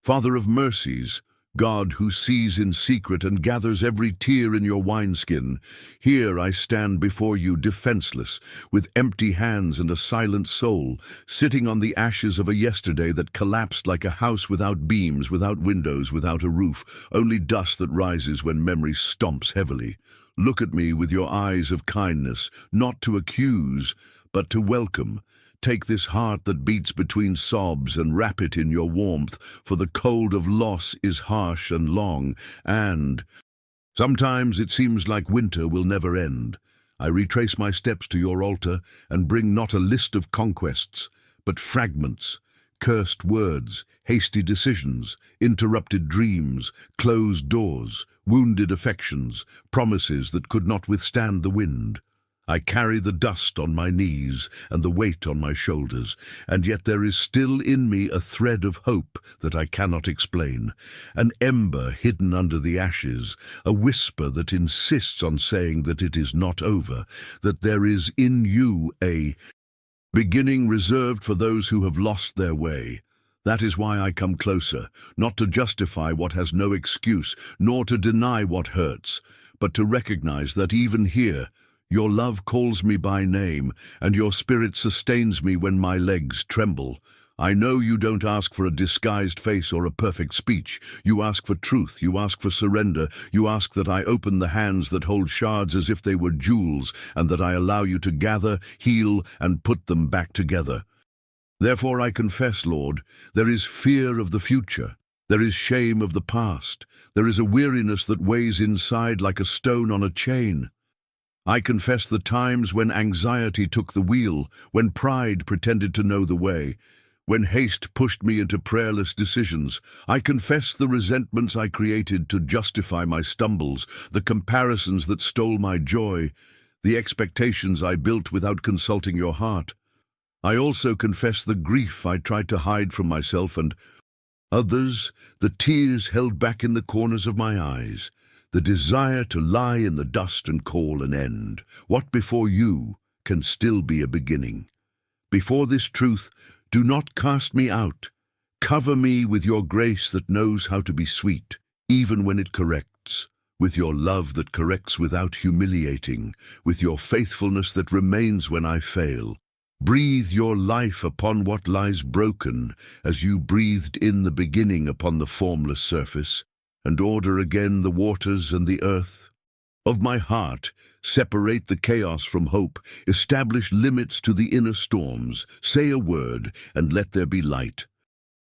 Father of mercies, God who sees in secret and gathers every tear in your wineskin, here I stand before you defenseless, with empty hands and a silent soul, sitting on the ashes of a yesterday that collapsed like a house without beams, without windows, without a roof, only dust that rises when memory stomps heavily. Look at me with your eyes of kindness, not to accuse, but to welcome. Take this heart that beats between sobs and wrap it in your warmth, for the cold of loss is harsh and long, and sometimes it seems like winter will never end. I retrace my steps to your altar and bring not a list of conquests, but fragments, cursed words, hasty decisions, interrupted dreams, closed doors, wounded affections, promises that could not withstand the wind. I carry the dust on my knees and the weight on my shoulders, and yet there is still in me a thread of hope that I cannot explain, an ember hidden under the ashes, a whisper that insists on saying that it is not over, that there is in you a beginning reserved for those who have lost their way. That is why I come closer, not to justify what has no excuse, nor to deny what hurts, but to recognize that even here, your love calls me by name, and your spirit sustains me when my legs tremble. I know you don't ask for a disguised face or a perfect speech. You ask for truth, you ask for surrender, you ask that I open the hands that hold shards as if they were jewels, and that I allow you to gather, heal, and put them back together. Therefore I confess, Lord, there is fear of the future. There is shame of the past. There is a weariness that weighs inside like a stone on a chain. I confess the times when anxiety took the wheel, when pride pretended to know the way, when haste pushed me into prayerless decisions. I confess the resentments I created to justify my stumbles, the comparisons that stole my joy, the expectations I built without consulting your heart. I also confess the grief I tried to hide from myself and others, the tears held back in the corners of my eyes, the desire to lie in the dust and call an end. What before you can still be a beginning. Before this truth, do not cast me out. Cover me with your grace that knows how to be sweet, even when it corrects, with your love that corrects without humiliating, with your faithfulness that remains when I fail. Breathe your life upon what lies broken, as you breathed in the beginning upon the formless surface, and order again the waters and the earth. Of my heart, separate the chaos from hope, establish limits to the inner storms, say a word, and let there be light.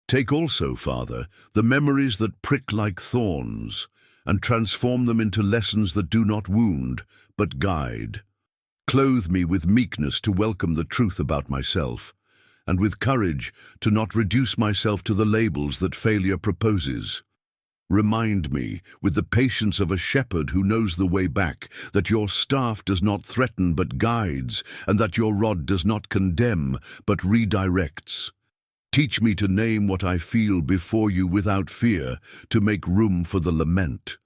Take also, Father, the memories that prick like thorns, and transform them into lessons that do not wound, but guide. Clothe me with meekness to welcome the truth about myself, and with courage to not reduce myself to the labels that failure proposes. Remind me, with the patience of a shepherd who knows the way back, that your staff does not threaten but guides, and that your rod does not condemn but redirects. Teach me to name what I feel before you without fear, to make room for the lament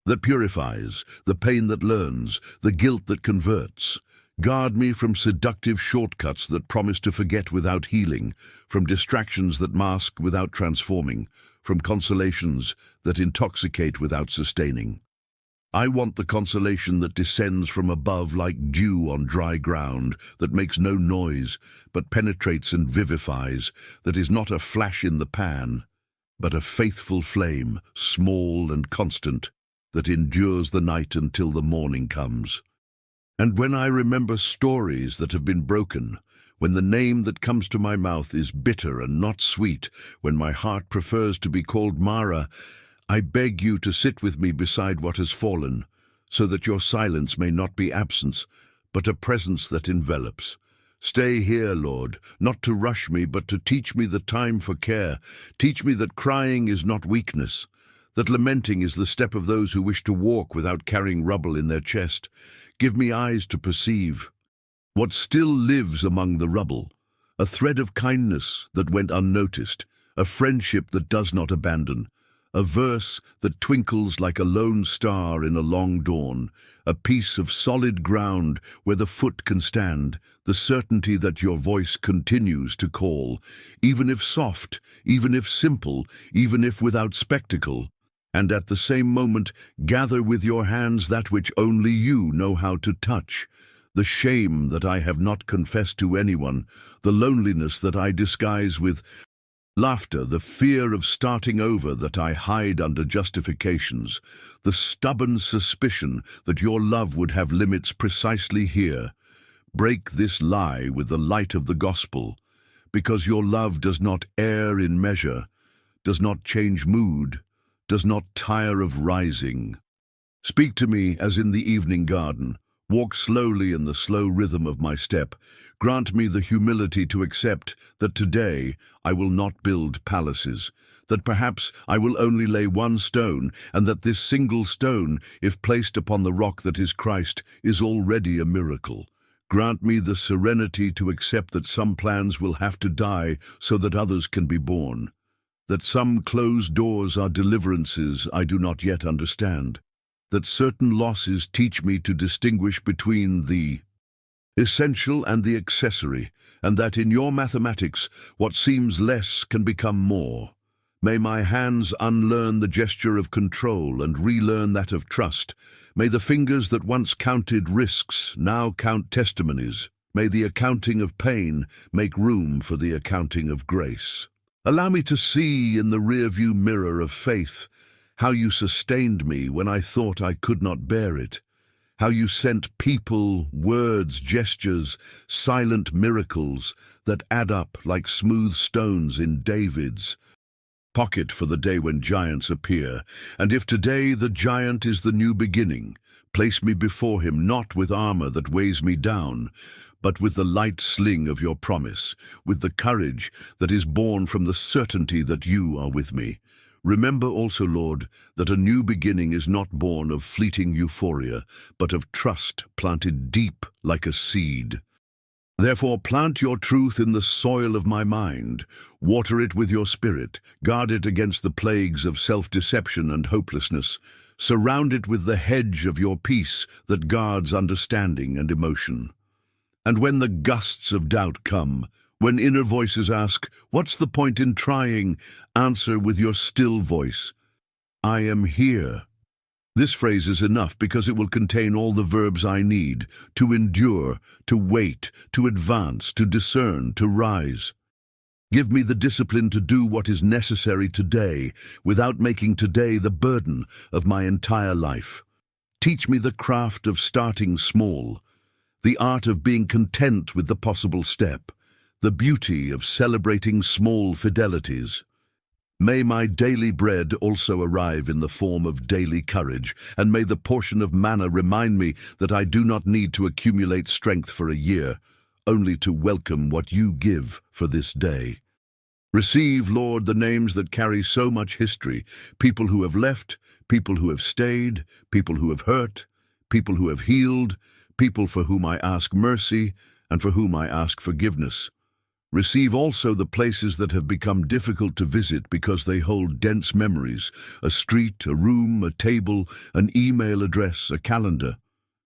that purifies, the pain that learns, the guilt that converts. Guard me from seductive shortcuts that promise to forget without healing, from distractions that mask without transforming, from consolations that intoxicate without sustaining. I want the consolation that descends from above like dew on dry ground, that makes no noise, but penetrates and vivifies, that is not a flash in the pan, but a faithful flame, small and constant, that endures the night until the morning comes. And when I remember stories that have been broken, when the name that comes to my mouth is bitter and not sweet, when my heart prefers to be called Mara, I beg you to sit with me beside what has fallen, so that your silence may not be absence, but a presence that envelops. Stay here, Lord, not to rush me, but to teach me the time for care. Teach me that crying is not weakness, that lamenting is the step of those who wish to walk without carrying rubble in their chest. Give me eyes to perceive what still lives among the rubble, a thread of kindness that went unnoticed, a friendship that does not abandon, a verse that twinkles like a lone star in a long dawn, a piece of solid ground where the foot can stand, the certainty that your voice continues to call, even if soft, even if simple, even if without spectacle, and at the same moment gather with your hands that which only you know how to touch, the shame that I have not confessed to anyone, the loneliness that I disguise with laughter, the fear of starting over that I hide under justifications, the stubborn suspicion that your love would have limits precisely here. Break this lie with the light of the gospel, because your love does not err in measure, does not change mood, does not tire of rising. Speak to me as in the evening garden. Walk slowly in the slow rhythm of my step. Grant me the humility to accept that today I will not build palaces, that perhaps I will only lay one stone, and that this single stone, if placed upon the rock that is Christ, is already a miracle. Grant me the serenity to accept that some plans will have to die so that others can be born, that some closed doors are deliverances I do not yet understand, that certain losses teach me to distinguish between the essential and the accessory, and that in your mathematics what seems less can become more. May my hands unlearn the gesture of control and relearn that of trust. May the fingers that once counted risks now count testimonies. May the accounting of pain make room for the accounting of grace. Allow me to see in the rearview mirror of faith how you sustained me when I thought I could not bear it, how you sent people, words, gestures, silent miracles that add up like smooth stones in David's pocket for the day when giants appear. And if today the giant is the new beginning, place me before him not with armor that weighs me down, but with the light sling of your promise, with the courage that is born from the certainty that you are with me. Remember also, Lord, that a new beginning is not born of fleeting euphoria, but of trust planted deep like a seed. Therefore plant your truth in the soil of my mind, water it with your spirit, guard it against the plagues of self-deception and hopelessness, surround it with the hedge of your peace that guards understanding and emotion. And when the gusts of doubt come, when inner voices ask, "What's the point in trying?" answer with your still voice, "I am here." This phrase is enough because it will contain all the verbs I need: to endure, to wait, to advance, to discern, to rise. Give me the discipline to do what is necessary today, without making today the burden of my entire life. Teach me the craft of starting small, the art of being content with the possible step, the beauty of celebrating small fidelities. May my daily bread also arrive in the form of daily courage, and may the portion of manna remind me that I do not need to accumulate strength for a year, only to welcome what you give for this day. Receive, Lord, the names that carry so much history, people who have left, people who have stayed, people who have hurt, people who have healed, people for whom I ask mercy and for whom I ask forgiveness. Receive also the places that have become difficult to visit because they hold dense memories: a street, a room, a table, an email address, a calendar.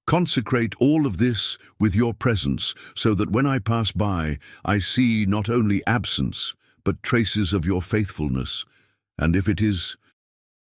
Consecrate all of this with your presence so that when I pass by, I see not only absence, but traces of your faithfulness. And if it is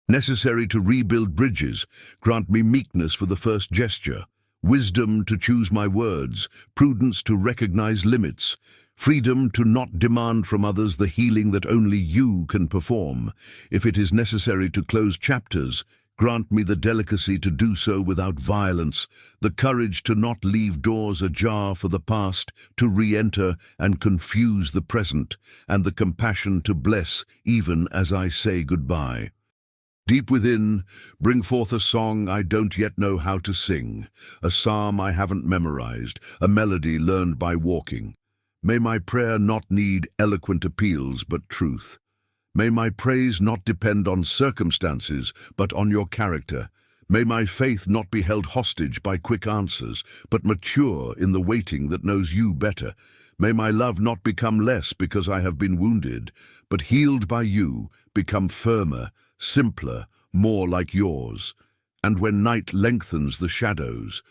necessary to rebuild bridges, grant me meekness for the first gesture, wisdom to choose my words, prudence to recognize limits, freedom to not demand from others the healing that only you can perform. If it is necessary to close chapters, grant me the delicacy to do so without violence, the courage to not leave doors ajar for the past to re-enter and confuse the present, and the compassion to bless even as I say goodbye. Deep within, bring forth a song I don't yet know how to sing, a psalm I haven't memorized, a melody learned by walking. May my prayer not need eloquent appeals, but truth. May my praise not depend on circumstances, but on your character. May my faith not be held hostage by quick answers, but mature in the waiting that knows you better. May my love not become less because I have been wounded, but healed by you, become firmer, simpler, more like yours. And when night lengthens the shadows,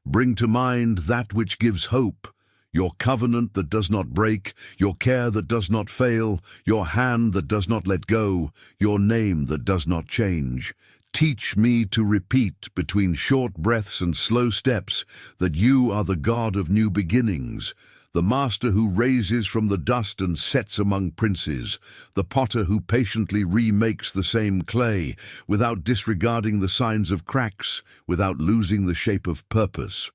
bring to mind that which gives hope, your covenant that does not break, your care that does not fail, your hand that does not let go, your name that does not change. Teach me to repeat between short breaths and slow steps that you are the God of new beginnings, the master who raises from the dust and sets among princes, the potter who patiently remakes the same clay without disregarding the signs of cracks, without losing the shape of purpose.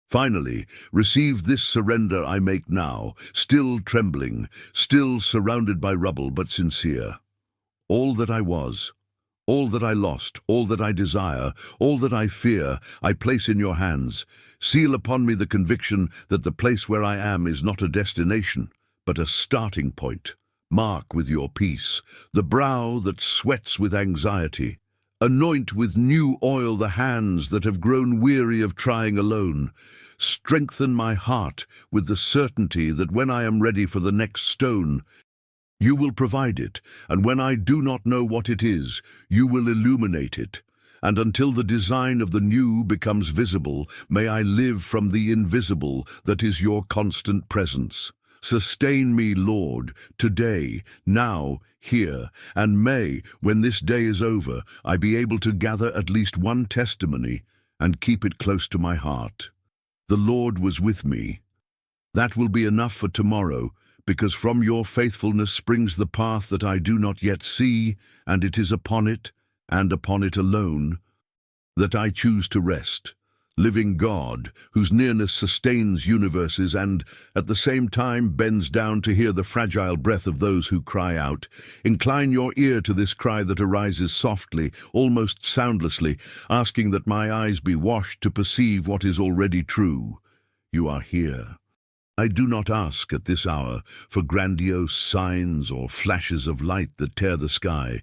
Finally, receive this surrender I make now, still trembling, still surrounded by rubble, but sincere. All that I was, all that I lost, all that I desire, all that I fear, I place in your hands. Seal upon me the conviction that the place where I am is not a destination, but a starting point. Mark with your peace the brow that sweats with anxiety. Anoint with new oil the hands that have grown weary of trying alone. Strengthen my heart with the certainty that when I am ready for the next stone, you will provide it, and when I do not know what it is, you will illuminate it. And until the design of the new becomes visible, may I live from the invisible that is your constant presence. Sustain me, Lord, today, now, here, and may, when this day is over, I be able to gather at least one testimony and keep it close to my heart. The Lord was with me. That will be enough for tomorrow, because from your faithfulness springs the path that I do not yet see, and it is upon it, and upon it alone, that I choose to rest. Living God, whose nearness sustains universes and, at the same time, bends down to hear the fragile breath of those who cry out. Incline your ear to this cry that arises softly, almost soundlessly, asking that my eyes be washed to perceive what is already true. You are here. I do not ask at this hour for grandiose signs or flashes of light that tear the sky.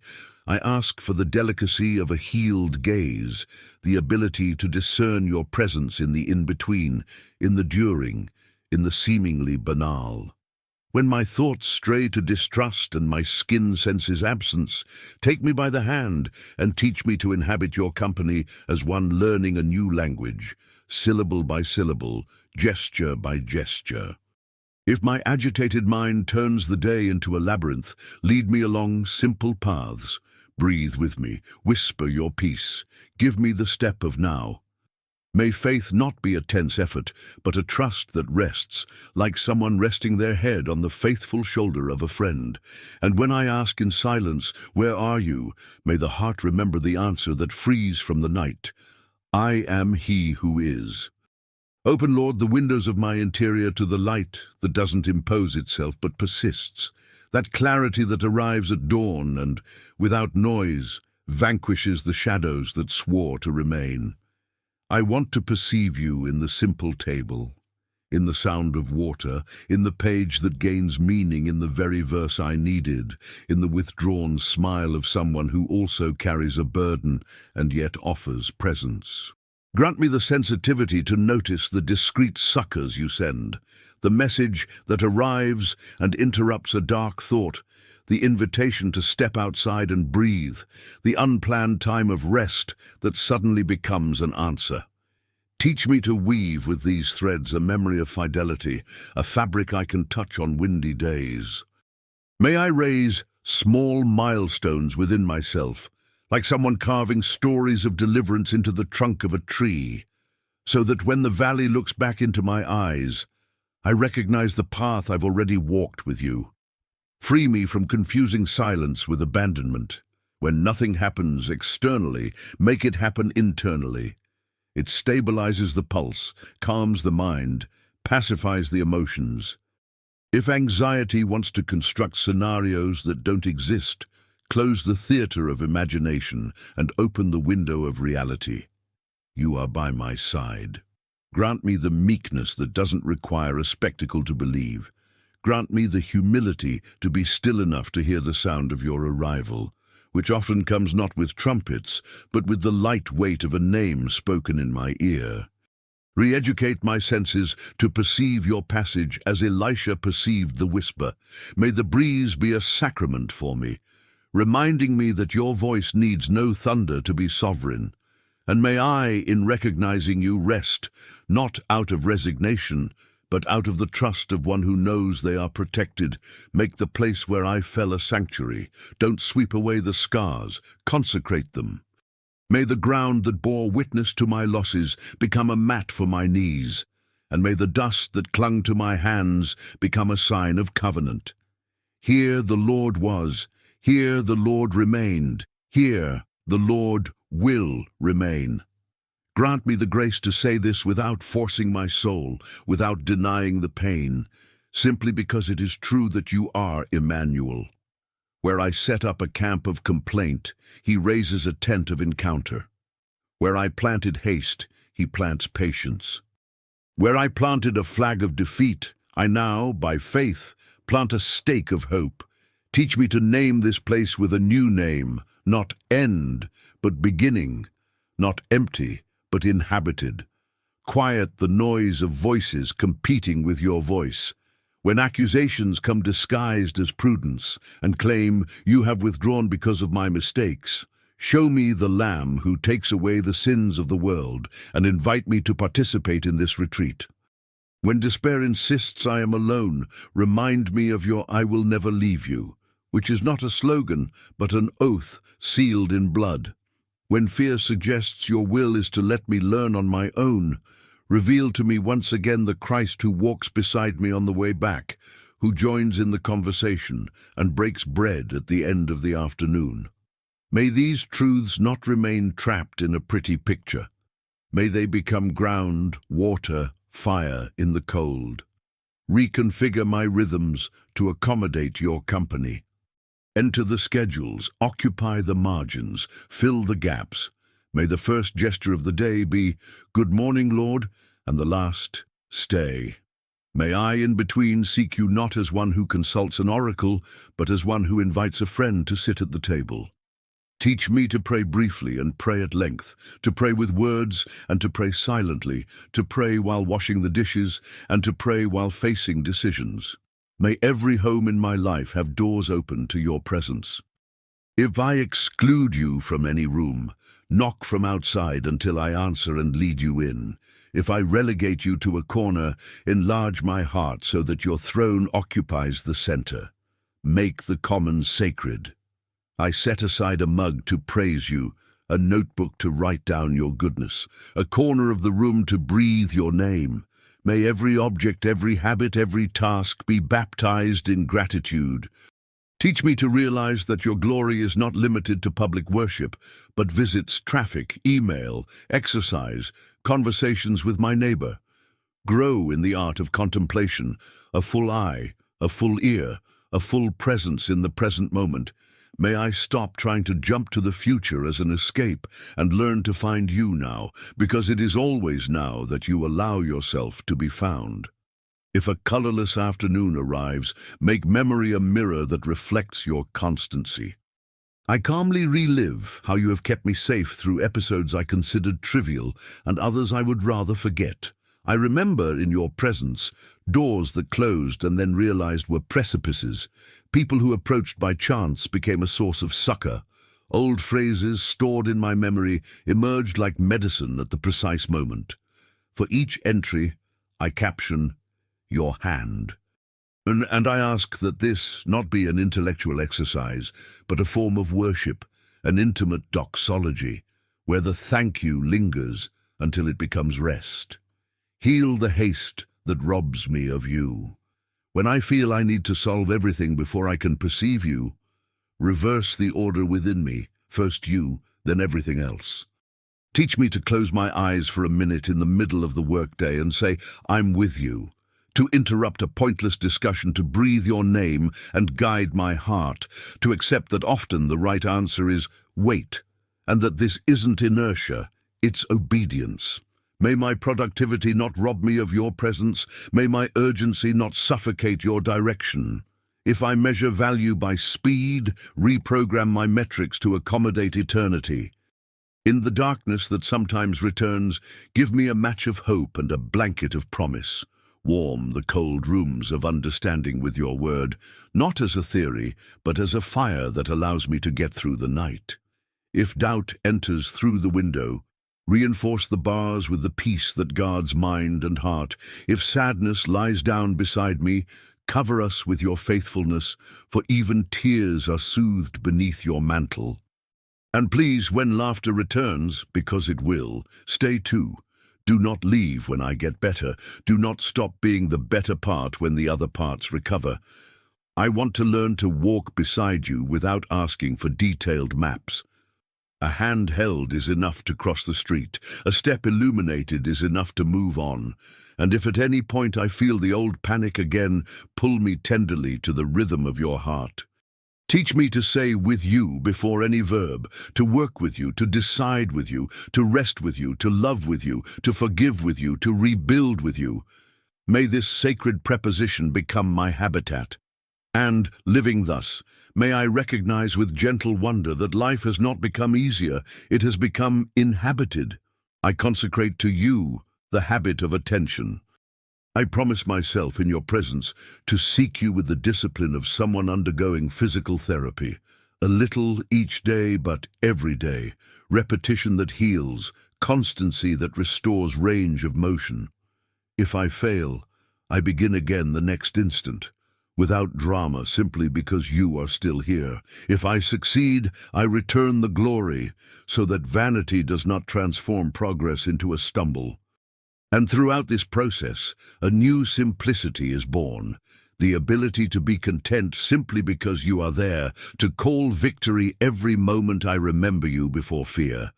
I ask for the delicacy of a healed gaze, the ability to discern your presence in the in-between, in the during, in the seemingly banal. When my thoughts stray to distrust and my skin senses absence, take me by the hand and teach me to inhabit your company as one learning a new language, syllable by syllable, gesture by gesture. If my agitated mind turns the day into a labyrinth, lead me along simple paths. Breathe with me, whisper your peace, give me the step of now. May faith not be a tense effort, but a trust that rests, like someone resting their head on the faithful shoulder of a friend. And when I ask in silence, "Where are you?" may the heart remember the answer that frees from the night. I am he who is. Open, Lord, the windows of my interior to the light that doesn't impose itself but persists, that clarity that arrives at dawn and, without noise, vanquishes the shadows that swore to remain. I want to perceive you in the simple table, in the sound of water, in the page that gains meaning in the very verse I needed, in the withdrawn smile of someone who also carries a burden and yet offers presence. Grant me the sensitivity to notice the discreet succors you send, the message that arrives and interrupts a dark thought, the invitation to step outside and breathe, the unplanned time of rest that suddenly becomes an answer. Teach me to weave with these threads a memory of fidelity, a fabric I can touch on windy days. May I raise small milestones within myself, like someone carving stories of deliverance into the trunk of a tree, so that when the valley looks back into my eyes, I recognize the path I've already walked with you. Free me from confusing silence with abandonment. When nothing happens externally, make it happen internally. It stabilizes the pulse, calms the mind, pacifies the emotions. If anxiety wants to construct scenarios that don't exist, close the theater of imagination and open the window of reality. You are by my side. Grant me the meekness that doesn't require a spectacle to believe. Grant me the humility to be still enough to hear the sound of your arrival, which often comes not with trumpets, but with the light weight of a name spoken in my ear. Re-educate my senses to perceive your passage as Elisha perceived the whisper. May the breeze be a sacrament for me. reminding me that your voice needs no thunder to be sovereign. And may I, in recognizing you, rest, not out of resignation, but out of the trust of one who knows they are protected. Make the place where I fell a sanctuary. Don't sweep away the scars, consecrate them. May the ground that bore witness to my losses become a mat for my knees, and may the dust that clung to my hands become a sign of covenant. Here the Lord was, here the Lord remained, here the Lord will remain. Grant me the grace to say this without forcing my soul, without denying the pain, simply because it is true that you are Emmanuel. Where I set up a camp of complaint, he raises a tent of encounter. Where I planted haste, he plants patience. Where I planted a flag of defeat, I now, by faith, plant a stake of hope. Teach me to name this place with a new name, not end, but beginning, not empty, but inhabited. Quiet the noise of voices competing with your voice. When accusations come disguised as prudence and claim you have withdrawn because of my mistakes, show me the Lamb who takes away the sins of the world and invite me to participate in this retreat. When despair insists I am alone, remind me of your "I will never leave you," which is not a slogan, but an oath sealed in blood. When fear suggests your will is to let me learn on my own, reveal to me once again the Christ who walks beside me on the way back, who joins in the conversation and breaks bread at the end of the afternoon. May these truths not remain trapped in a pretty picture. May they become ground, water, fire in the cold. Reconfigure my rhythms to accommodate your company. Enter the schedules, occupy the margins, fill the gaps. May the first gesture of the day be, "Good morning, Lord," and the last, "Stay." May I, in between, seek you not as one who consults an oracle, but as one who invites a friend to sit at the table. Teach me to pray briefly and pray at length, to pray with words and to pray silently, to pray while washing the dishes and to pray while facing decisions. May every home in my life have doors open to your presence. If I exclude you from any room, knock from outside until I answer and lead you in. If I relegate you to a corner, enlarge my heart so that your throne occupies the center. Make the commons sacred. I set aside a mug to praise you, a notebook to write down your goodness, a corner of the room to breathe your name. May every object, every habit, every task be baptized in gratitude. Teach me to realize that your glory is not limited to public worship, but visits traffic, email, exercise, conversations with my neighbor. Grow in the art of contemplation, a full eye, a full ear, a full presence in the present moment. May I stop trying to jump to the future as an escape and learn to find you now, because it is always now that you allow yourself to be found. If a colorless afternoon arrives, make memory a mirror that reflects your constancy. I calmly relive how you have kept me safe through episodes I considered trivial and others I would rather forget. I remember in your presence doors that closed and then realized were precipices. People who approached by chance became a source of succor. Old phrases stored in my memory emerged like medicine at the precise moment. For each entry, I caption, "Your hand." And I ask that this not be an intellectual exercise, but a form of worship, an intimate doxology, where the thank you lingers until it becomes rest. Heal the haste that robs me of you. When I feel I need to solve everything before I can perceive you, reverse the order within me, first you, then everything else. Teach me to close my eyes for a minute in the middle of the workday and say, "I'm with you," to interrupt a pointless discussion, to breathe your name and guide my heart, to accept that often the right answer is wait, and that this isn't inertia, it's obedience. May my productivity not rob me of your presence. May my urgency not suffocate your direction. If I measure value by speed, reprogram my metrics to accommodate eternity. In the darkness that sometimes returns, give me a match of hope and a blanket of promise. Warm the cold rooms of understanding with your word, not as a theory, but as a fire that allows me to get through the night. If doubt enters through the window, reinforce the bars with the peace that guards mind and heart. If sadness lies down beside me, cover us with your faithfulness, for even tears are soothed beneath your mantle. And please, when laughter returns, because it will, stay too. Do not leave when I get better. Do not stop being the better part when the other parts recover. I want to learn to walk beside you without asking for detailed maps. A hand held is enough to cross the street. A step illuminated is enough to move on. And if at any point I feel the old panic again, pull me tenderly to the rhythm of your heart. Teach me to say with you before any verb, to work with you, to decide with you, to rest with you, to love with you, to forgive with you, to rebuild with you. May this sacred preposition become my habitat. And, living thus, may I recognize with gentle wonder that life has not become easier, it has become inhabited. I consecrate to you the habit of attention. I promise myself in your presence to seek you with the discipline of someone undergoing physical therapy. A little each day, but every day. Repetition that heals, constancy that restores range of motion. If I fail, I begin again the next instant, without drama, simply because you are still here. If I succeed, I return the glory, so that vanity does not transform progress into a stumble. And throughout this process, a new simplicity is born, the ability to be content simply because you are there, to call victory every moment I remember you before fear.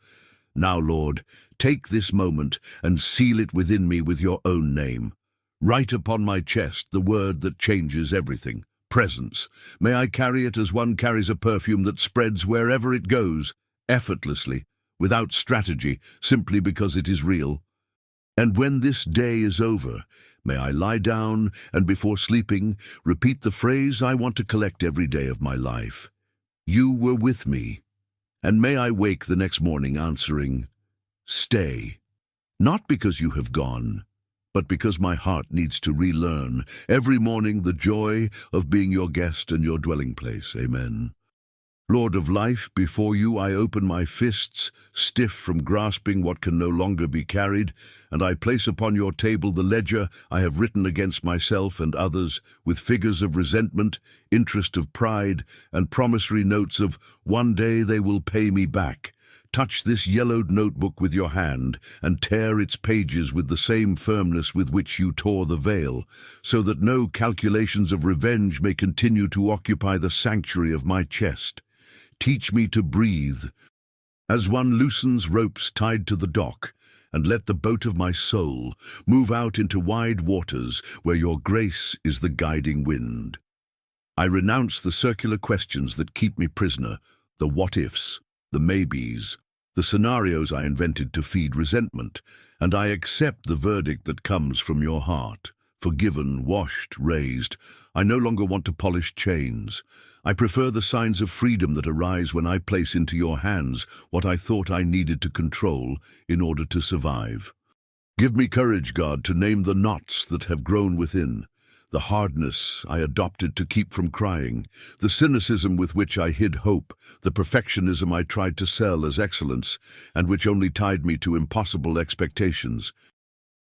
Now, Lord, take this moment and seal it within me with your own name. Write upon my chest the word that changes everything, presence. May I carry it as one carries a perfume that spreads wherever it goes, effortlessly, without strategy, simply because it is real. And when this day is over, may I lie down and before sleeping, repeat the phrase I want to collect every day of my life. You were with me. And may I wake the next morning answering, stay. Not because you have gone, but because my heart needs to relearn every morning the joy of being your guest and your dwelling place. Amen. Lord of life, before you I open my fists, stiff from grasping what can no longer be carried, and I place upon your table the ledger I have written against myself and others, with figures of resentment, interest of pride, and promissory notes of one day they will pay me back. Touch this yellowed notebook with your hand, and tear its pages with the same firmness with which you tore the veil, so that no calculations of revenge may continue to occupy the sanctuary of my chest. Teach me to breathe, as one loosens ropes tied to the dock, and let the boat of my soul move out into wide waters where your grace is the guiding wind. I renounce the circular questions that keep me prisoner, the what-ifs, the maybes, the scenarios I invented to feed resentment, and I accept the verdict that comes from your heart. Forgiven, washed, raised, I no longer want to polish chains. I prefer the signs of freedom that arise when I place into your hands what I thought I needed to control in order to survive. Give me courage, God, to name the knots that have grown within, the hardness I adopted to keep from crying, the cynicism with which I hid hope, the perfectionism I tried to sell as excellence, and which only tied me to impossible expectations.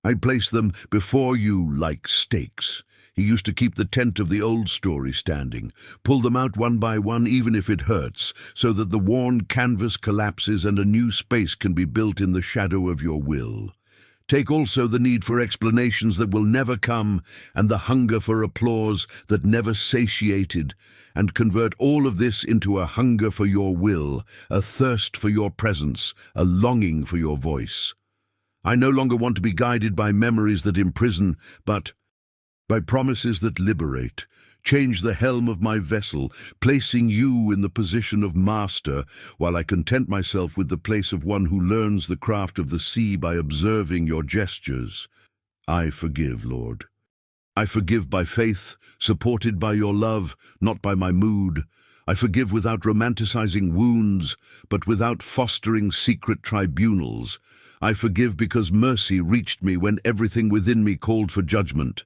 I place them before you like stakes. He used to keep the tent of the old story standing, pull them out one by one even if it hurts, so that the worn canvas collapses and a new space can be built in the shadow of your will. Take also the need for explanations that will never come, and the hunger for applause that never satiated, and convert all of this into a hunger for your will, a thirst for your presence, a longing for your voice. I no longer want to be guided by memories that imprison, but by promises that liberate. Change the helm of my vessel, placing you in the position of master, while I content myself with the place of one who learns the craft of the sea by observing your gestures. I forgive, Lord. I forgive by faith, supported by your love, not by my mood. I forgive without romanticizing wounds, but without fostering secret tribunals. I forgive because mercy reached me when everything within me called for judgment.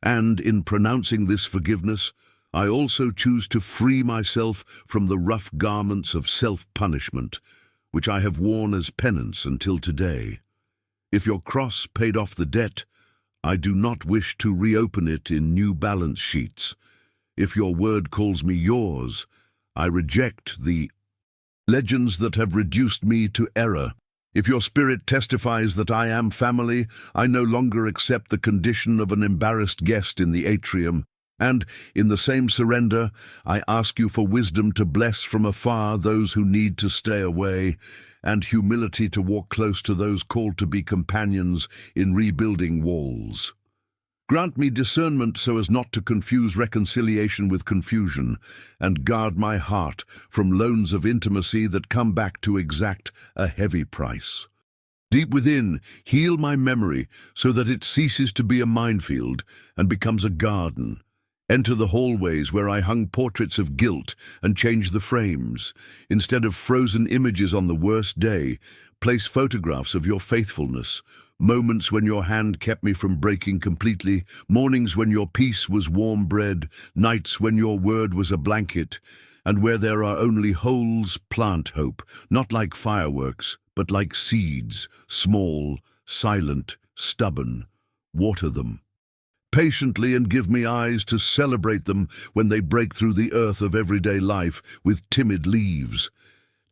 And in pronouncing this forgiveness, I also choose to free myself from the rough garments of self-punishment, which I have worn as penance until today. If your cross paid off the debt, I do not wish to reopen it in new balance sheets. If your word calls me yours, I reject the legends that have reduced me to error. If your spirit testifies that I am family, I no longer accept the condition of an embarrassed guest in the atrium. And, in the same surrender, I ask you for wisdom to bless from afar those who need to stay away, and humility to walk close to those called to be companions in rebuilding walls. Grant me discernment so as not to confuse reconciliation with confusion, and guard my heart from loans of intimacy that come back to exact a heavy price. Deep within, heal my memory so that it ceases to be a minefield and becomes a garden. Enter the hallways where I hung portraits of guilt and change the frames. Instead of frozen images on the worst day, place photographs of your faithfulness, moments when your hand kept me from breaking completely, mornings when your peace was warm bread, nights when your word was a blanket, and where there are only holes, plant hope, not like fireworks, but like seeds, small, silent, stubborn. Water them patiently and give me eyes to celebrate them when they break through the earth of everyday life with timid leaves.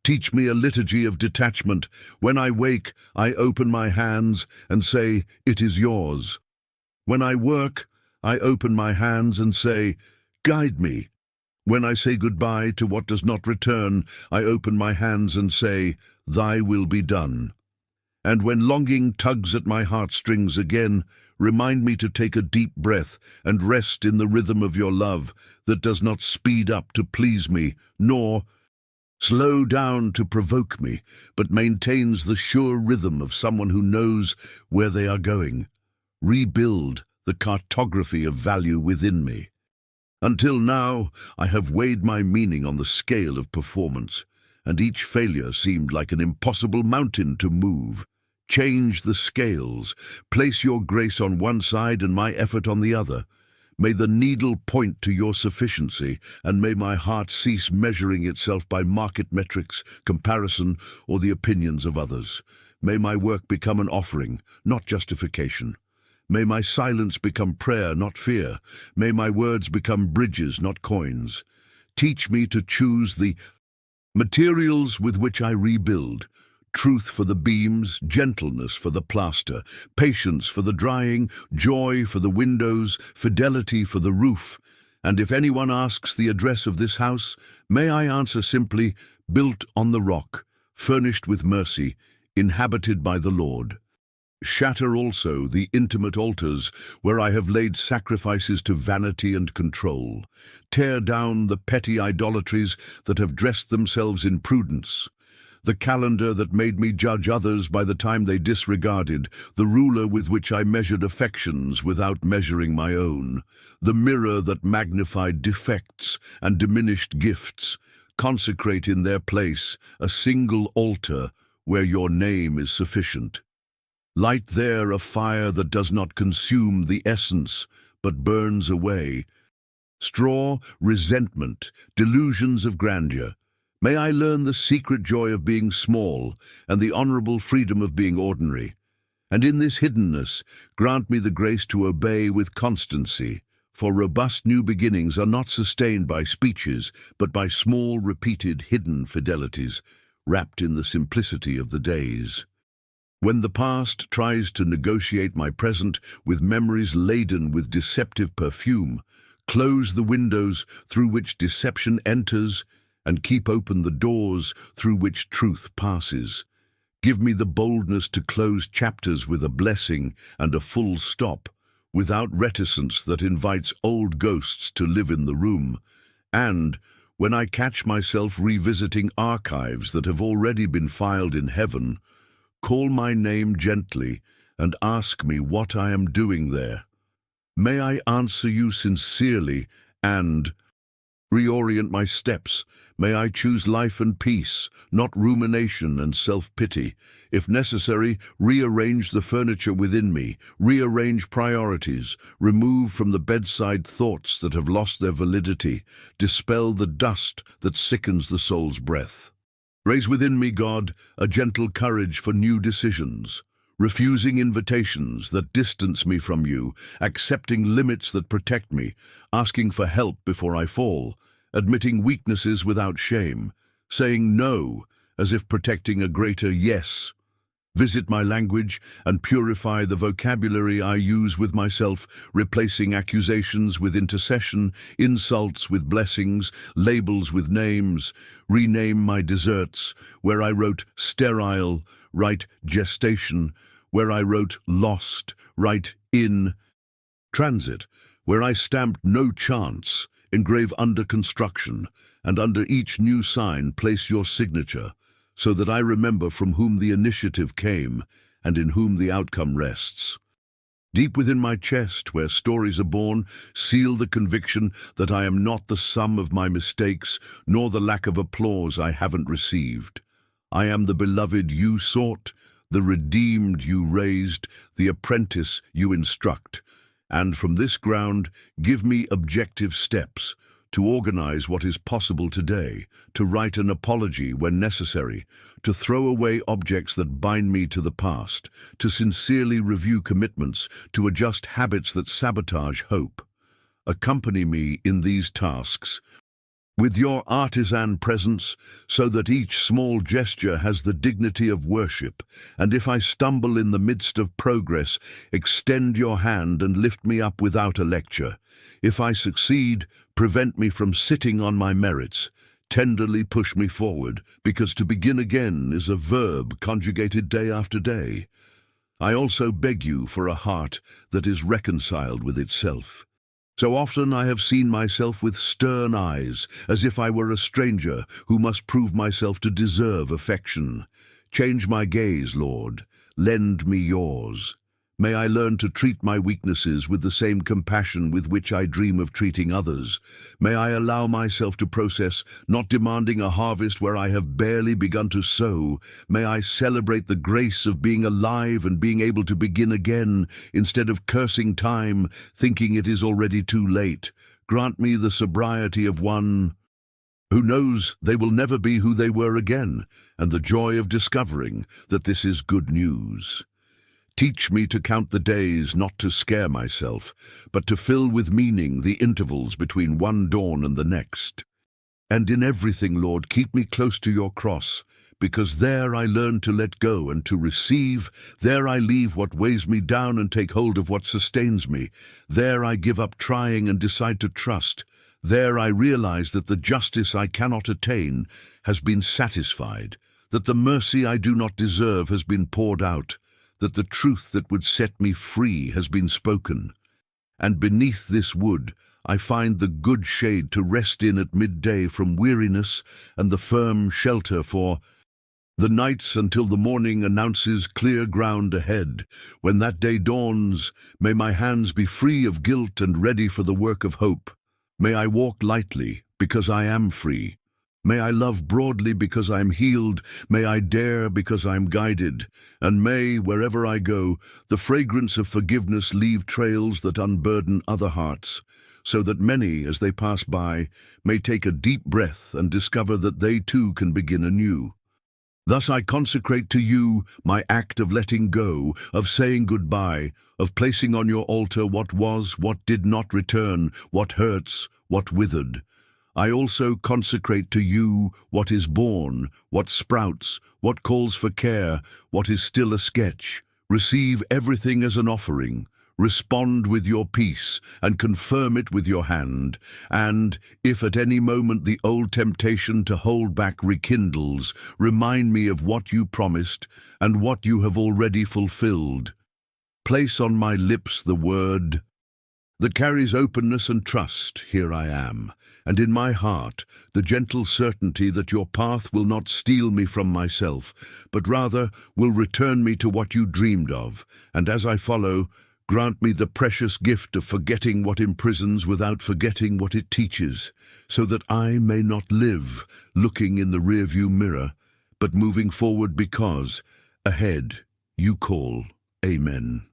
Teach me a liturgy of detachment. When I wake, I open my hands and say, "It is yours." When I work, I open my hands and say, "Guide me." When I say goodbye to what does not return, I open my hands and say, "Thy will be done." And when longing tugs at my heartstrings again, remind me to take a deep breath and rest in the rhythm of your love that does not speed up to please me, nor slow down to provoke me, but maintains the sure rhythm of someone who knows where they are going. Rebuild the cartography of value within me. Until now, I have weighed my meaning on the scale of performance, and each failure seemed like an impossible mountain to move. Change the scales. Place your grace on one side and my effort on the other. May the needle point to your sufficiency, and may my heart cease measuring itself by market metrics, comparison, or the opinions of others. May my work become an offering, not justification. May my silence become prayer, not fear. May my words become bridges, not coins. Teach me to choose the materials with which I rebuild. Truth for the beams, gentleness for the plaster, patience for the drying, joy for the windows, fidelity for the roof. And if anyone asks the address of this house, may I answer simply, built on the rock, furnished with mercy, inhabited by the Lord. Shatter also the intimate altars where I have laid sacrifices to vanity and control. Tear down the petty idolatries that have dressed themselves in prudence. The calendar that made me judge others by the time they disregarded, the ruler with which I measured affections without measuring my own, the mirror that magnified defects and diminished gifts. Consecrate in their place a single altar where your name is sufficient. Light there a fire that does not consume the essence, but burns away. Straw, resentment, delusions of grandeur. May I learn the secret joy of being small and the honorable freedom of being ordinary. And in this hiddenness, grant me the grace to obey with constancy, for robust new beginnings are not sustained by speeches, but by small, repeated, hidden fidelities, wrapped in the simplicity of the days. When the past tries to negotiate my present with memories laden with deceptive perfume, close the windows through which deception enters, and keep open the doors through which truth passes. Give me the boldness to close chapters with a blessing and a full stop, without reticence that invites old ghosts to live in the room. And, when I catch myself revisiting archives that have already been filed in heaven, call my name gently and ask me what I am doing there. May I answer you sincerely and Reorient my steps. May I choose life and peace, not rumination and self-pity. If necessary, rearrange the furniture within me, rearrange priorities, remove from the bedside thoughts that have lost their validity, dispel the dust that sickens the soul's breath. Raise within me, God, a gentle courage for new decisions, refusing invitations that distance me from you, accepting limits that protect me, asking for help before I fall, admitting weaknesses without shame, saying no as if protecting a greater yes. Visit my language and purify the vocabulary I use with myself, replacing accusations with intercession, insults with blessings, labels with names. Rename my deserts. Where I wrote sterile, write gestation. Where I wrote lost, write in transit. Where I stamped no chance, engrave under construction, and under each new sign place your signature, so that I remember from whom the initiative came and in whom the outcome rests. Deep within my chest, where stories are born, seal the conviction that I am not the sum of my mistakes, nor the lack of applause I haven't received. I am the beloved you sought, the redeemed you raised, the apprentice you instruct. And from this ground, give me objective steps to organize what is possible today, to write an apology when necessary, to throw away objects that bind me to the past, to sincerely review commitments, to adjust habits that sabotage hope. Accompany me in these tasks with your artisan presence, so that each small gesture has the dignity of worship, and if I stumble in the midst of progress, extend your hand and lift me up without a lecture. If I succeed, prevent me from sitting on my merits. Tenderly push me forward, because to begin again is a verb conjugated day after day. I also beg you for a heart that is reconciled with itself. So often I have seen myself with stern eyes, as if I were a stranger who must prove myself to deserve affection. Change my gaze, Lord. Lend me yours. May I learn to treat my weaknesses with the same compassion with which I dream of treating others. May I allow myself to process, not demanding a harvest where I have barely begun to sow. May I celebrate the grace of being alive and being able to begin again, instead of cursing time, thinking it is already too late. Grant me the sobriety of one who knows they will never be who they were again, and the joy of discovering that this is good news. Teach me to count the days, not to scare myself, but to fill with meaning the intervals between one dawn and the next. And in everything, Lord, keep me close to your cross, because there I learn to let go and to receive. There I leave what weighs me down and take hold of what sustains me. There I give up trying and decide to trust. There I realize that the justice I cannot attain has been satisfied, that the mercy I do not deserve has been poured out, that the truth that would set me free has been spoken. And beneath this wood I find the good shade to rest in at midday from weariness, and the firm shelter for the nights until the morning announces clear ground ahead. When that day dawns, may my hands be free of guilt and ready for the work of hope. May I walk lightly, because I am free. May I love broadly because I am healed. May I dare because I am guided. And may, wherever I go, the fragrance of forgiveness leave trails that unburden other hearts, so that many, as they pass by, may take a deep breath and discover that they too can begin anew. Thus I consecrate to you my act of letting go, of saying goodbye, of placing on your altar what was, what did not return, what hurts, what withered. I also consecrate to you what is born, what sprouts, what calls for care, what is still a sketch. Receive everything as an offering. Respond with your peace, and confirm it with your hand. And, if at any moment the old temptation to hold back rekindles, remind me of what you promised and what you have already fulfilled. Place on my lips the word that carries openness and trust, here I am, and in my heart the gentle certainty that your path will not steal me from myself, but rather will return me to what you dreamed of, and as I follow, Grant me the precious gift of forgetting what imprisons without forgetting what it teaches, so that I may not live looking in the rearview mirror, but moving forward because, ahead, you call. Amen.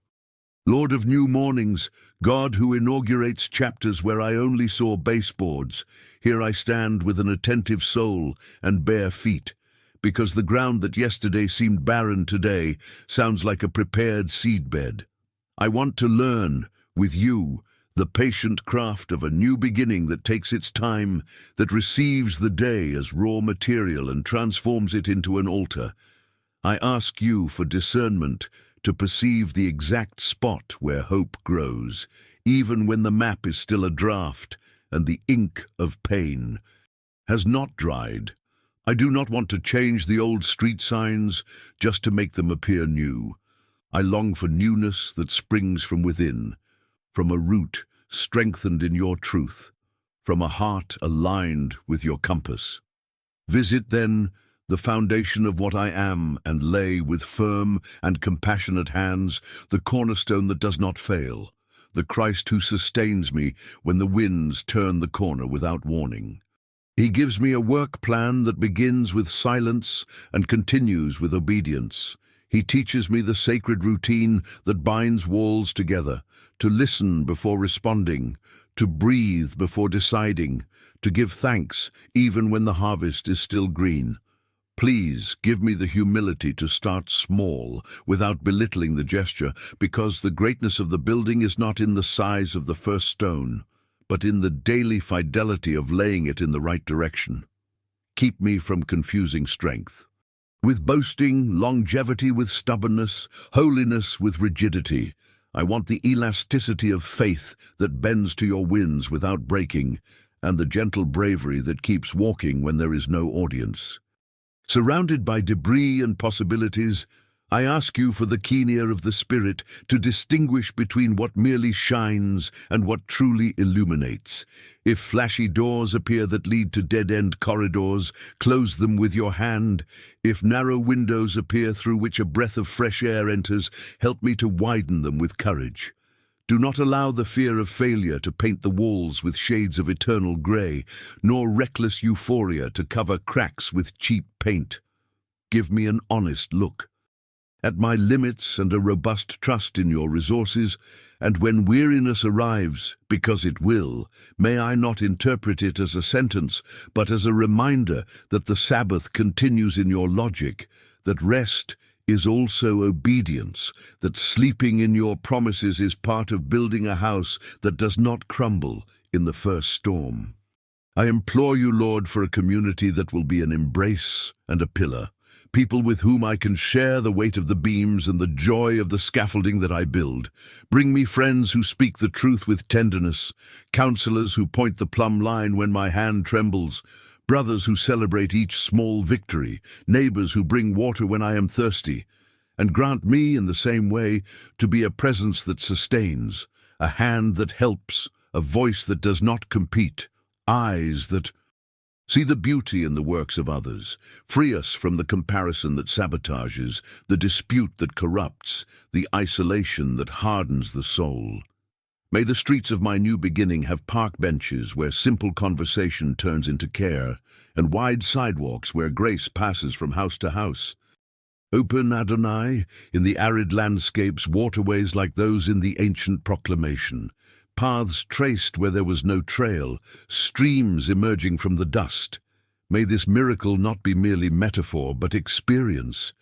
Lord of new mornings, God who inaugurates chapters where I only saw baseboards, here I stand with an attentive soul and bare feet, because the ground that yesterday seemed barren today sounds like a prepared seedbed. I want to learn, with you, the patient craft of a new beginning that takes its time, that receives the day as raw material and transforms it into an altar. I ask you for discernment to perceive the exact spot where hope grows, even when the map is still a draft and the ink of pain has not dried. I do not want to change the old street signs just to make them appear new. I long for newness that springs from within, from a root strengthened in your truth, from a heart aligned with your compass. Visit, then, the foundation of what I am, and lay with firm and compassionate hands the cornerstone that does not fail, the Christ who sustains me when the winds turn the corner without warning. He gives me a work plan that begins with silence and continues with obedience. He teaches me the sacred routine that binds walls together, to listen before responding, to breathe before deciding, to give thanks even when the harvest is still green. Please give me the humility to start small without belittling the gesture, because the greatness of the building is not in the size of the first stone, but in the daily fidelity of laying it in the right direction. Keep me from confusing strength with boasting, longevity with stubbornness, holiness with rigidity. I want the elasticity of faith that bends to your winds without breaking, and the gentle bravery that keeps walking when there is no audience. Surrounded by debris and possibilities, I ask you for the keen ear of the Spirit to distinguish between what merely shines and what truly illuminates. If flashy doors appear that lead to dead-end corridors, close them with your hand. If narrow windows appear through which a breath of fresh air enters, help me to widen them with courage. Do not allow the fear of failure to paint the walls with shades of eternal grey, nor reckless euphoria to cover cracks with cheap paint. Give me an honest look at my limits and a robust trust in your resources, and when weariness arrives, because it will, may I not interpret it as a sentence, but as a reminder that the Sabbath continues in your logic, that rest is also obedience, that sleeping in your promises is part of building a house that does not crumble in the first storm. I implore you, Lord, for a community that will be an embrace and a pillar, people with whom I can share the weight of the beams and the joy of the scaffolding that I build. Bring me friends who speak the truth with tenderness, counselors who point the plumb line when my hand trembles, brothers who celebrate each small victory, neighbors who bring water when I am thirsty. And grant me, in the same way, to be a presence that sustains, a hand that helps, a voice that does not compete, eyes that see the beauty in the works of others. Free us from the comparison that sabotages, the dispute that corrupts, the isolation that hardens the soul. May the streets of my new beginning have park benches where simple conversation turns into care, and wide sidewalks where grace passes from house to house. Open, Adonai, in the arid landscapes, waterways like those in the ancient proclamation. Paths traced where there was no trail, streams emerging from the dust. May this miracle not be merely metaphor, but experience.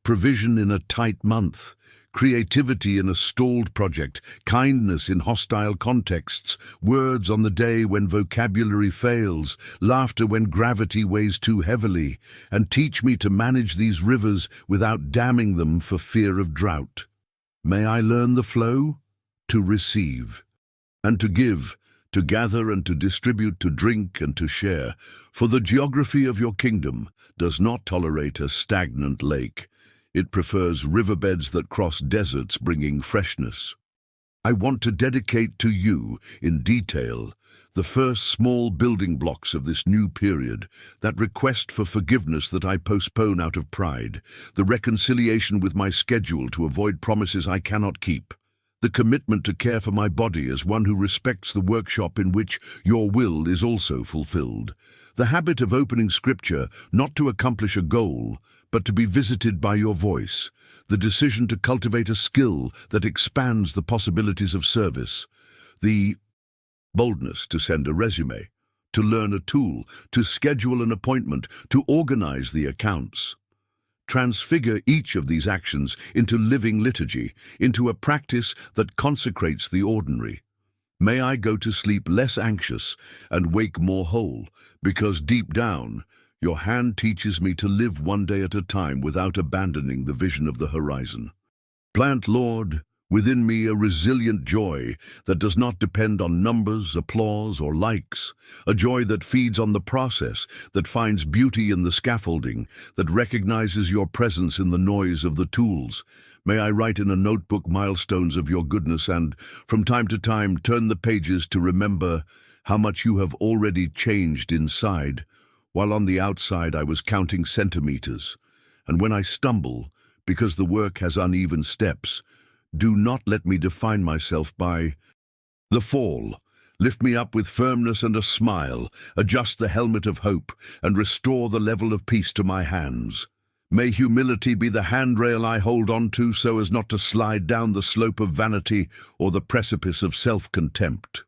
Provision in a tight month, creativity in a stalled project, kindness in hostile contexts, words on the day when vocabulary fails, laughter when gravity weighs too heavily, and teach me to manage these rivers without damming them for fear of drought. May I learn the flow, to receive, and to give, to gather and to distribute, to drink and to share. For the geography of your kingdom does not tolerate a stagnant lake. It prefers riverbeds that cross deserts, bringing freshness. I want to dedicate to you, in detail, the first small building blocks of this new period, that request for forgiveness that I postpone out of pride, the reconciliation with my schedule to avoid promises I cannot keep, the commitment to care for my body as one who respects the workshop in which your will is also fulfilled, the habit of opening Scripture not to accomplish a goal, but to be visited by your voice, the decision to cultivate a skill that expands the possibilities of service, the boldness to send a resume, to learn a tool, to schedule an appointment, to organize the accounts. Transfigure each of these actions into living liturgy, into a practice that consecrates the ordinary. May I go to sleep less anxious and wake more whole, because deep down, your hand teaches me to live one day at a time without abandoning the vision of the horizon. Plant, Lord, within me a resilient joy that does not depend on numbers, applause, or likes, a joy that feeds on the process, that finds beauty in the scaffolding, that recognizes your presence in the noise of the tools. May I write in a notebook milestones of your goodness and, from time to time, turn the pages to remember how much you have already changed inside, while on the outside I was counting centimeters. And when I stumble, because the work has uneven steps, do not let me define myself by the fall. Lift me up with firmness and a smile, adjust the helmet of hope, and restore the level of peace to my hands. May humility be the handrail I hold on to so as not to slide down the slope of vanity or the precipice of self-contempt.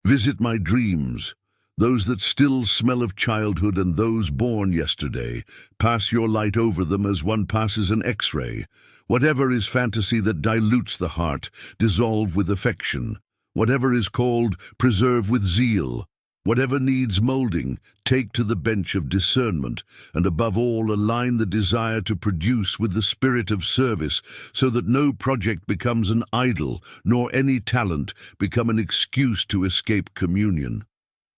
Visit my dreams, those that still smell of childhood and those born yesterday. Pass your light over them as one passes an X-ray. Whatever is fantasy that dilutes the heart, dissolve with affection. Whatever is cold, preserve with zeal. Whatever needs molding, take to the bench of discernment, and above all align the desire to produce with the spirit of service, so that no project becomes an idol, nor any talent become an excuse to escape communion.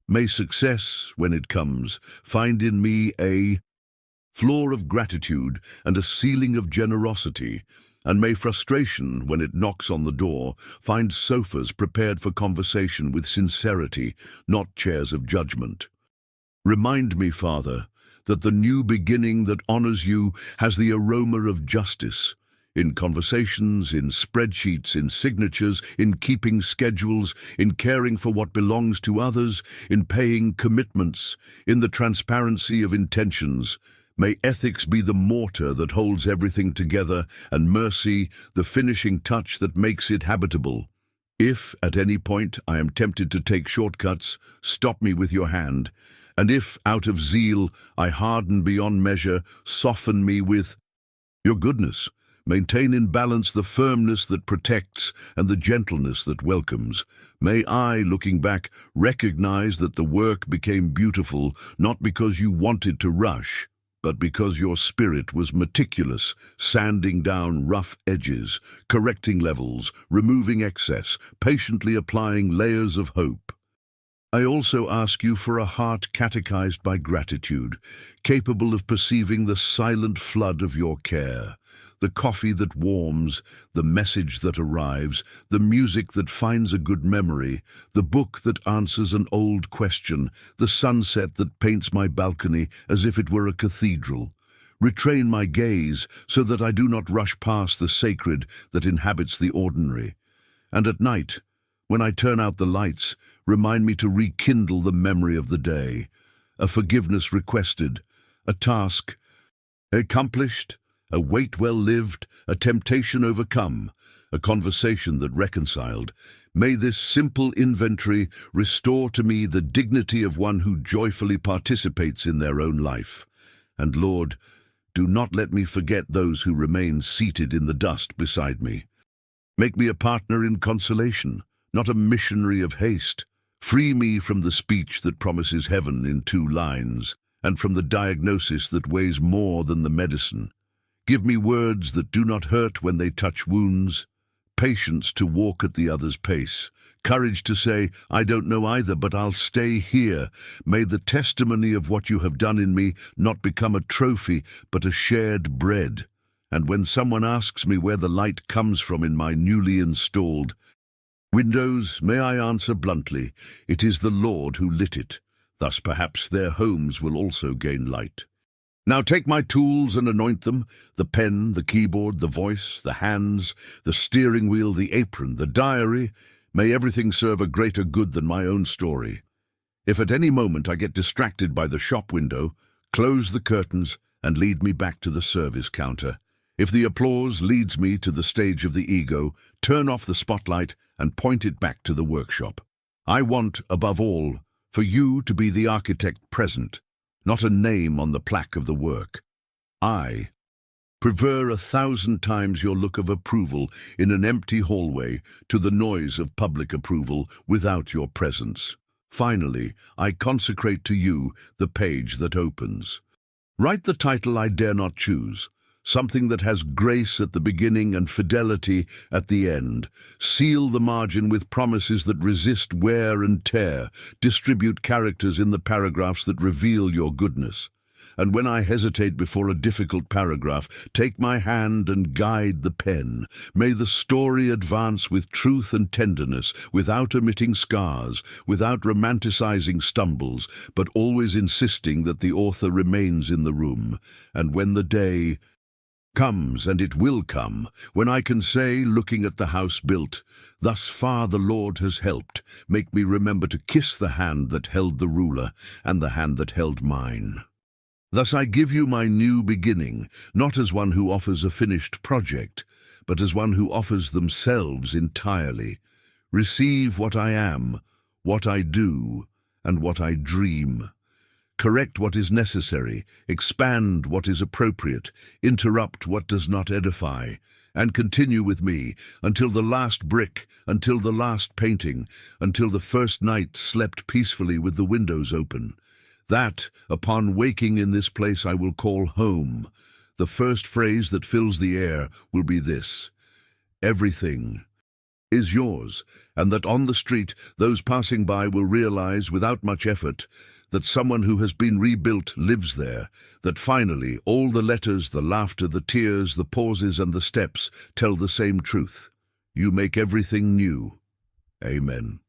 May success, when it comes, find in me a floor of gratitude and a ceiling of generosity, and may frustration, when it knocks on the door, find sofas prepared for conversation with sincerity, not chairs of judgment. Remind me, Father, that the new beginning that honors you has the aroma of justice, in conversations, in spreadsheets, in signatures, in keeping schedules, in caring for what belongs to others, in paying commitments, in the transparency of intentions. May ethics be the mortar that holds everything together, and mercy the finishing touch that makes it habitable. If, at any point, I am tempted to take shortcuts, stop me with your hand. And if, out of zeal, I harden beyond measure, soften me with your goodness. Maintain in balance the firmness that protects and the gentleness that welcomes. May I, looking back, recognize that the work became beautiful not because you wanted to rush, but because your spirit was meticulous, sanding down rough edges, correcting levels, removing excess, patiently applying layers of hope. I also ask you for a heart catechized by gratitude, capable of perceiving the silent flood of your care. The coffee that warms, the message that arrives, the music that finds a good memory, the book that answers an old question, the sunset that paints my balcony as if it were a cathedral. Retrain my gaze so that I do not rush past the sacred that inhabits the ordinary. And at night, when I turn out the lights, remind me to rekindle the memory of the day. A forgiveness requested, a task accomplished, a wait well lived, a temptation overcome, a conversation that reconciled. May this simple inventory restore to me the dignity of one who joyfully participates in their own life. And Lord, do not let me forget those who remain seated in the dust beside me. Make me a partner in consolation, not a missionary of haste. Free me from the speech that promises heaven in 2 lines, and from the diagnosis that weighs more than the medicine. Give me words that do not hurt when they touch wounds, patience to walk at the other's pace, courage to say, I don't know either, but I'll stay here. May the testimony of what you have done in me not become a trophy, but a shared bread. And when someone asks me where the light comes from in my newly installed windows, may I answer bluntly, it is the Lord who lit it. Thus perhaps their homes will also gain light. Now take my tools and anoint them, the pen, the keyboard, the voice, the hands, the steering wheel, the apron, the diary. May everything serve a greater good than my own story. If at any moment I get distracted by the shop window, close the curtains and lead me back to the service counter. If the applause leads me to the stage of the ego, turn off the spotlight and point it back to the workshop. I want, above all, for you to be the architect present, not a name on the plaque of the work. I prefer 1,000 times your look of approval in an empty hallway to the noise of public approval without your presence. Finally, I consecrate to you the page that opens. Write the title I dare not choose, something that has grace at the beginning and fidelity at the end. Seal the margin with promises that resist wear and tear. Distribute characters in the paragraphs that reveal your goodness. And when I hesitate before a difficult paragraph, take my hand and guide the pen. May the story advance with truth and tenderness, without omitting scars, without romanticizing stumbles, but always insisting that the author remains in the room. And when the day comes, and it will come, when I can say, looking at the house built, "Thus far the Lord has helped," make me remember to kiss the hand that held the ruler and the hand that held mine. Thus I give you my new beginning, not as one who offers a finished project, but as one who offers themselves entirely. Receive what I am, what I do, and what I dream. Correct what is necessary, expand what is appropriate, interrupt what does not edify, and continue with me until the last brick, until the last painting, until the first night slept peacefully with the windows open. That, upon waking in this place, I will call home. The first phrase that fills the air will be this: everything is yours, and that on the street those passing by will realize without much effort that someone who has been rebuilt lives there, that finally all the letters, the laughter, the tears, the pauses and the steps tell the same truth. You make everything new. Amen.